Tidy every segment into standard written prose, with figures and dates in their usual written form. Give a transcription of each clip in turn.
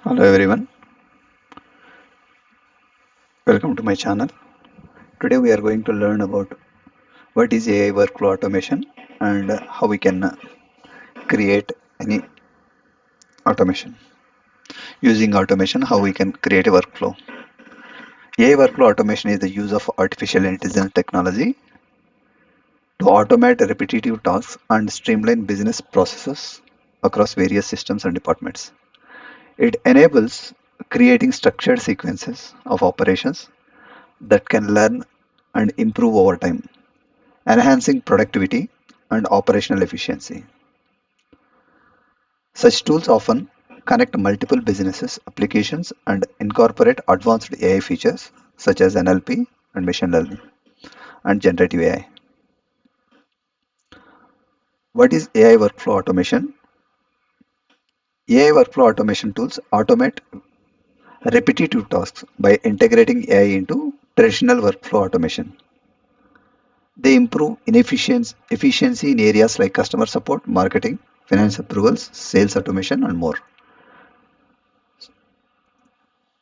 Hello everyone, welcome to my channel. Today we are going to learn about what is AI workflow automation and how we can create any automation. Using automation, how we can create a workflow. AI workflow automation is the use of artificial intelligence technology to automate repetitive tasks and streamline business processes across various systems and departments. It enables creating structured sequences of operations that can learn and improve over time, enhancing productivity and operational efficiency. Such tools often connect multiple businesses, applications, and incorporate advanced AI features such as NLP and machine learning and generative AI. What is AI workflow automation? AI workflow automation tools automate repetitive tasks by integrating AI into traditional workflow automation. They improve efficiency in areas like customer support, marketing, finance approvals, sales automation, and more.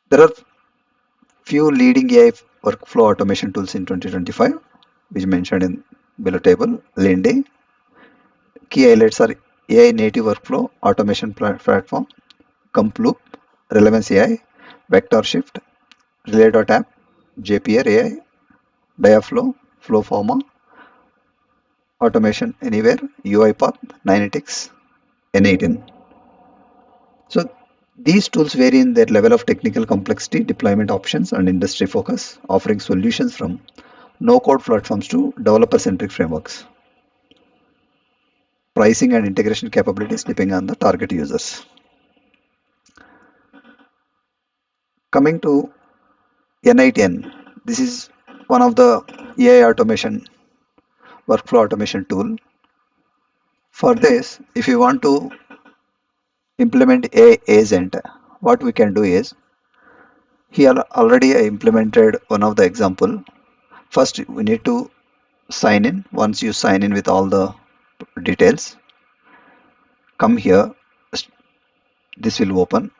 There are few leading AI workflow automation tools in 2025, which mentioned in below table. Lindy. Key highlights are AI native workflow automation platform, Comploop, Relevance AI, Vector Shift, Relay.app, JPR AI, Diaflow, Flowforma, Automation Anywhere, UiPath, Ninetics, N18. So these tools vary in their level of technical complexity, deployment options, and industry focus, offering solutions from no-code platforms to developer-centric frameworks. Pricing and integration capabilities depending on the target users. Coming to N8N, this is one of the AI automation workflow automation tool. For this, if you want to implement AI agent, what we can do is here already I implemented one of the example. First, we need to sign in. Once you sign in with all the details, come here. This will open.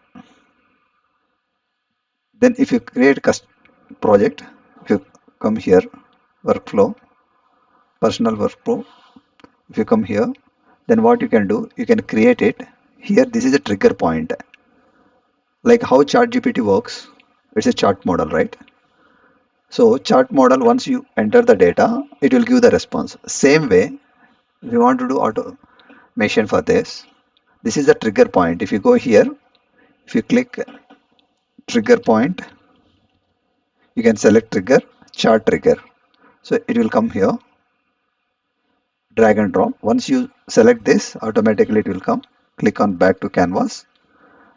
Then if you create a project, if you come here, workflow, personal workflow, if you come here, then what you can do, you can create it. Here, this is a trigger point. Like how Chat GPT works, it's a chart model, right? So chart model, once you enter the data, it will give the response. Same way, if you want to do automation for this is the trigger point. If you go here, if you click trigger point, you can select trigger, chart trigger. So it will come here, drag and drop. Once you select this, automatically it will come. Click on back to canvas.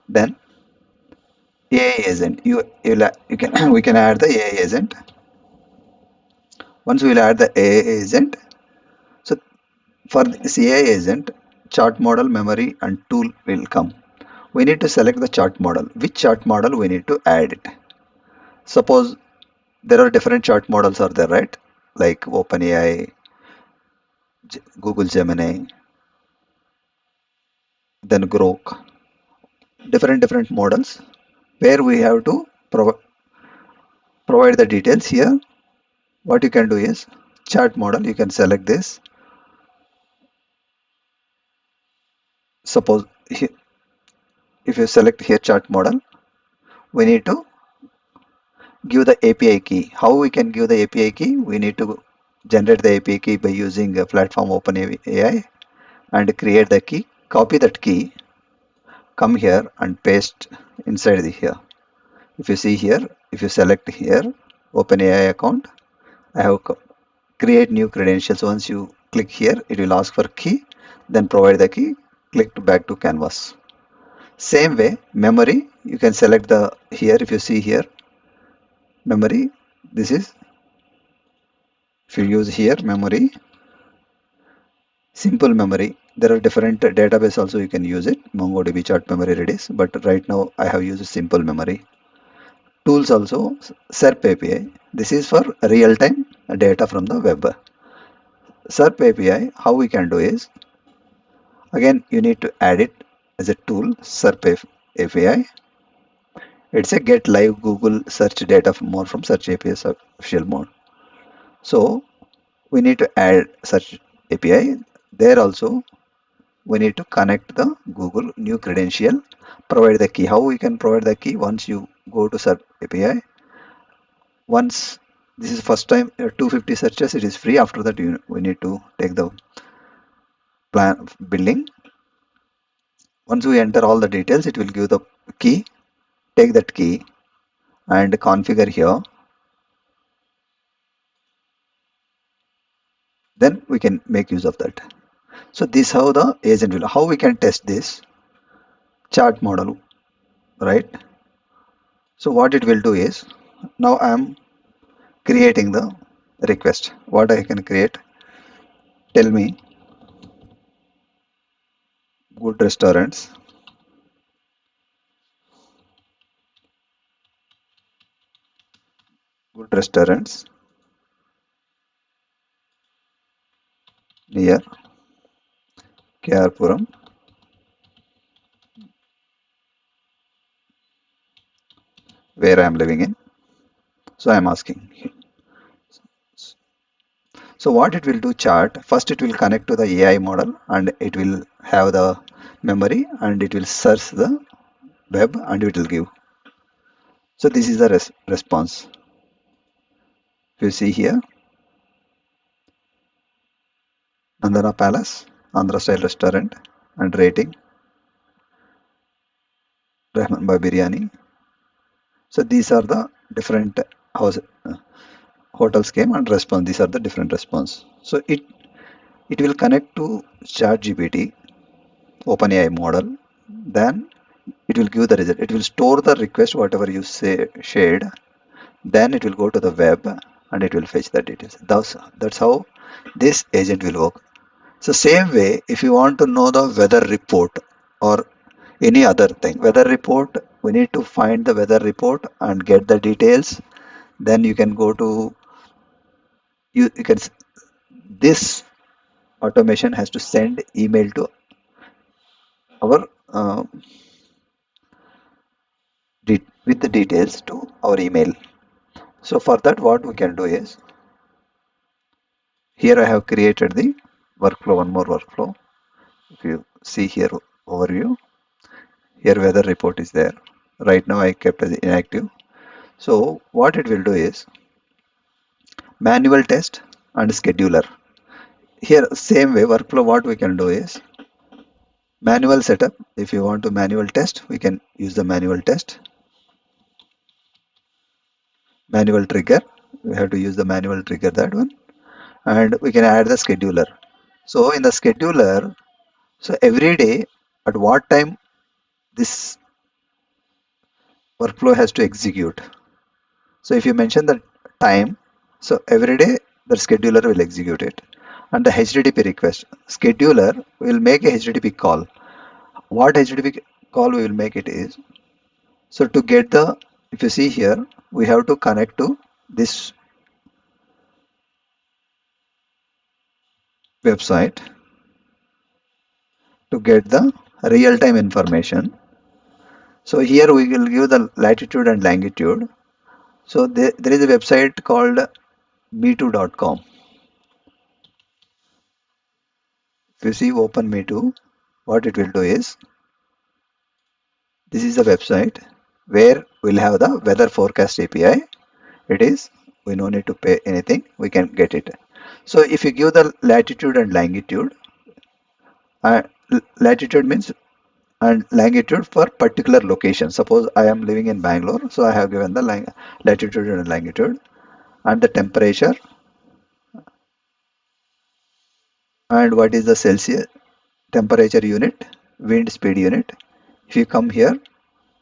Then AI agent. You can we can add the AI agent. Once we will add the AI agent, so for this AI agent, chart model, memory, and tool will come. We need to select the chart model. Which chart model we need to add it? Suppose there are different chart models are there, right? Like OpenAI, Google Gemini, then Grok, different models where we have to provide the details here. What you can do is chart model, you can select this. Suppose if you select here chart model, we need to give the API key. How we can give the API key? We need to generate the API key by using a platform OpenAI and create the key, copy that key, come here and paste inside the here. If you see here, if you select here OpenAI account, I have create new credentials. Once you click here, it will ask for key, then provide the key, click to back to canvas. Same way, memory, you can select the here. If you see here, memory, this is, if you use here memory, simple memory, there are different database also you can use it, MongoDB, chart memory, Redis, but right now I have used simple memory. Tools also, SERP API, this is for real-time data from the web. SERP API, how we can do is, again you need to add it as a tool, SERP API. It's a get live Google search data more from search API official mode. So we need to add search API. There also we need to connect the Google new credential, provide the key. How we can provide the key? Once you go to search API, once this is first time 250 searches, it is free. After that, we need to take the plan billing. Once we enter all the details, it will give the key. Take that key and configure here. Then we can make use of that. So this how the agent will. How we can test this chat model, right? So what it will do is, now I am creating the request. What I can create? Tell me good restaurants, good restaurants near Kerpuram, where I am living in. So I am asking. So what it will do chart, first it will connect to the AI model and it will have the memory and it will search the web and it will give. So this is the response. If you see here, Nandana Palace, Andhra style restaurant and rating, Rahman Bhai Biryani. So these are the different house hotels came and response. These are the different response. So it will connect to Chat GPT, OpenAI model. Then it will give the result. It will store the request whatever you say shared. Then it will go to the web and it will fetch the details. That's how this agent will work. So same way, if you want to know the weather report or any other thing, weather report, we need to find the weather report and get the details. Then you can go to you can this automation has to send email to our with the details to our email. So for that, what we can do is here I have created the workflow, one more workflow. If you see here overview, here weather report is there. Right now I kept as inactive. So what it will do is manual test and scheduler. Here same way workflow what we can do is manual setup. If you want to manual test, we can use the manual test. Manual trigger. We have to use the manual trigger that one. And we can add the scheduler. So in the scheduler, so every day at what time this workflow has to execute. So if you mention the time, so every day the scheduler will execute it. And the HTTP request, scheduler will make a HTTP call. What HTTP call we will make it is, so to get the, if you see here, we have to connect to this website to get the real-time information. So here we will give the latitude and longitude. So there is a website called me2.com. If you see open me2, what it will do is, this is the website where we'll have the weather forecast API. It is, we no need to pay anything, we can get it. So if you give the latitude and longitude, uh, latitude means and longitude for particular location. Suppose I am living in Bangalore, so I have given the latitude and longitude and the temperature and what is the Celsius temperature unit, wind speed unit. If you come here,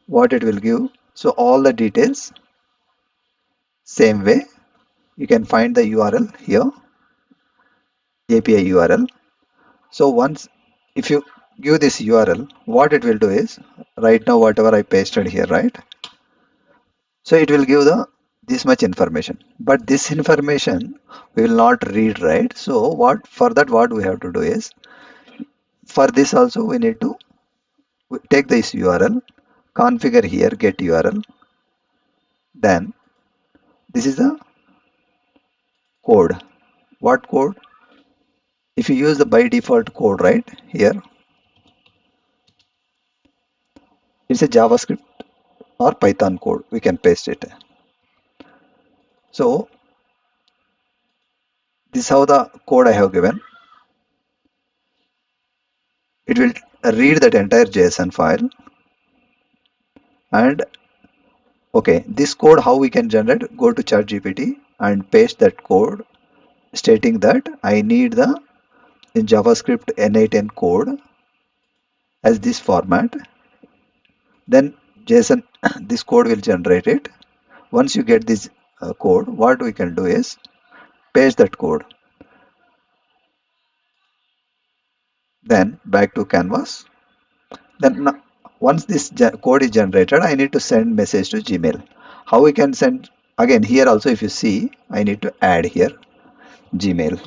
what it will give, so all the details same way you can find the URL here, API URL. So once if you give this URL, what it will do is, right now whatever I pasted here, right, so it will give the this much information, but this information we will not read, right? So what for that, what we have to do is, for this also we need to take this URL, configure here, get URL, Then this is the code. What code? If you use the by default code right here, it's a JavaScript or Python code. We can paste it. So this is how the code I have given. It will read that entire JSON file. And okay, this code how we can generate? Go to Chat GPT and paste that code stating that I need the in JavaScript N8N code as this format. Then JSON, this code will generate it. Once you get this code, what we can do is paste that code. Then back to canvas. Then once this code is generated, I need to send message to Gmail. How we can send? Again, here also if you see, I need to add here Gmail.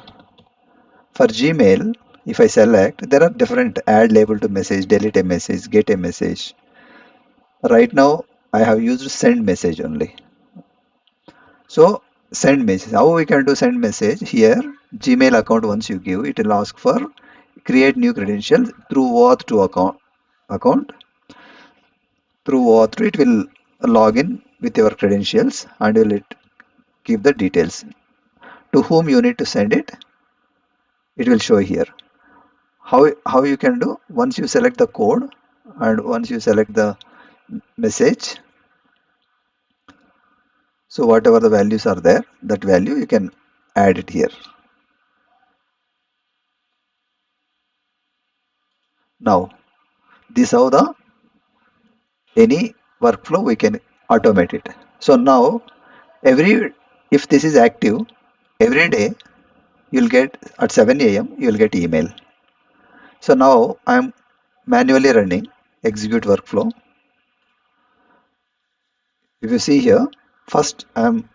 For Gmail, if I select, there are different add label to message, delete a message, get a message. Right now, I have used send message only. So send message. How we can do send message? Here, Gmail account once you give, it will ask for create new credentials through auth to account. Through auth, it will log in with your credentials and will it give the details. To whom you need to send it, it will show here. How you can do? Once you select the code and once you select the message, so whatever the values are there, that value you can add it here. Now, this how the any workflow we can automate it. So now every if this is active, every day you'll get at 7 a.m. you'll get email. So now I'm manually running execute workflow. If you see here, first I'm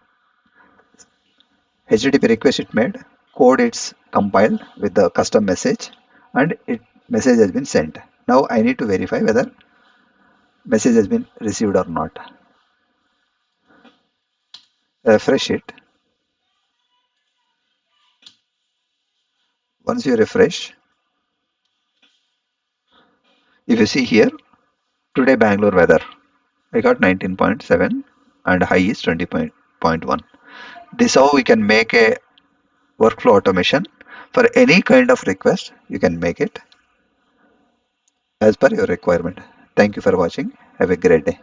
HTTP request it made, code it's compiled with the custom message and it message has been sent. Now I need to verify whether message has been received or not. Refresh it. Once you refresh, if you see here, today Bangalore weather, I got 19.7 and high is 20.1. This how we can make a workflow automation for any kind of request. You can make it as per your requirement. Thank you for watching. Have a great day.